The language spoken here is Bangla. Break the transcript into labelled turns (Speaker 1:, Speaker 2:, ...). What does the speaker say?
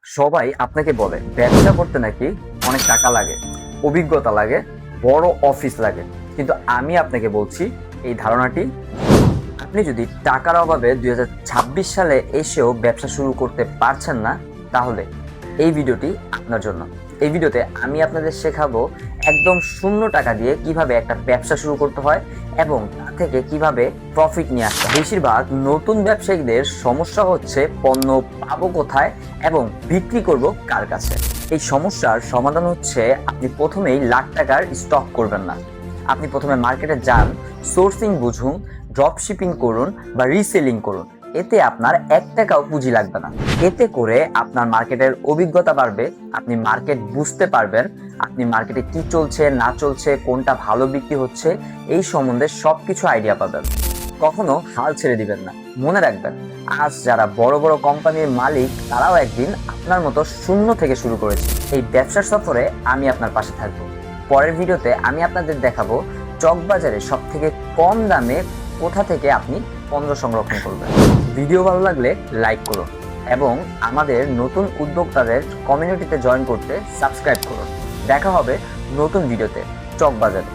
Speaker 1: সবাই আপনাকে বলে ব্যবসা করতে নাকি অনেক টাকা লাগে, অভিজ্ঞতা লাগে, বড় অফিস লাগে। কিন্তু আমি আপনাকে বলছি এই ধারণাটি, আপনি যদি টাকার অভাবে 2026 সালে এসেও ব্যবসা শুরু করতে পারছেন না, তাহলে এই ভিডিওটি আপনার জন্য। এই ভিডিওতে আমি আপনাদের শেখাবো একদম শূন্য টাকা দিয়ে কিভাবে একটা ব্যবসা শুরু করতে হয় এবং তা থেকে কিভাবে প্রফিট নিয়ে আসতে হয়। বেশিরভাগ নতুন ব্যবসায়ীদের সমস্যা হচ্ছে পণ্য পাবো কোথায় এবং বিক্রি করব কার কাছে। এই সমস্যার সমাধান হচ্ছে আপনি প্রথমেই লাখ টাকার স্টক করবেন না। আপনি প্রথমে মার্কেটে যান, সোর্সিং বুঝুন, ড্রপ শিপিং করুন বা রিসেলিং করুন। এতে আপনার 1 টাকাও পুঁজি লাগবে না। এতে করে আপনার মার্কেটের অভিজ্ঞতা বাড়বে, আপনি মার্কেট বুঝতে পারবেন, আপনি মার্কেটে কি চলছে না চলছে, কোনটা ভালো বিক্রি হচ্ছে, এই সম্বন্ধে সবকিছু আইডিয়া পাবেন। কখনো হাল ছেড়ে দিবেন না। মনে রাখবেন, আজ যারা বড় বড় কোম্পানির মালিক তারাও একদিন আপনার মতো শূন্য থেকে শুরু করেছে। এই ব্যবসার সফরে আমি আপনার পাশে থাকবো। পরের ভিডিওতে আমি আপনাদের দেখাবো চকবাজারে সবথেকে কম দামে কোথা থেকে আপনি পণ্য সংরক্ষণ করবেন। ভিডিও ভালো লাগলে লাইক করুন এবং আমাদের নতুন উদ্যোক্তাদের কমিউনিটিতে জয়েন করতে সাবস্ক্রাইব করুন। দেখা হবে নতুন ভিডিওতে চকবাজারে।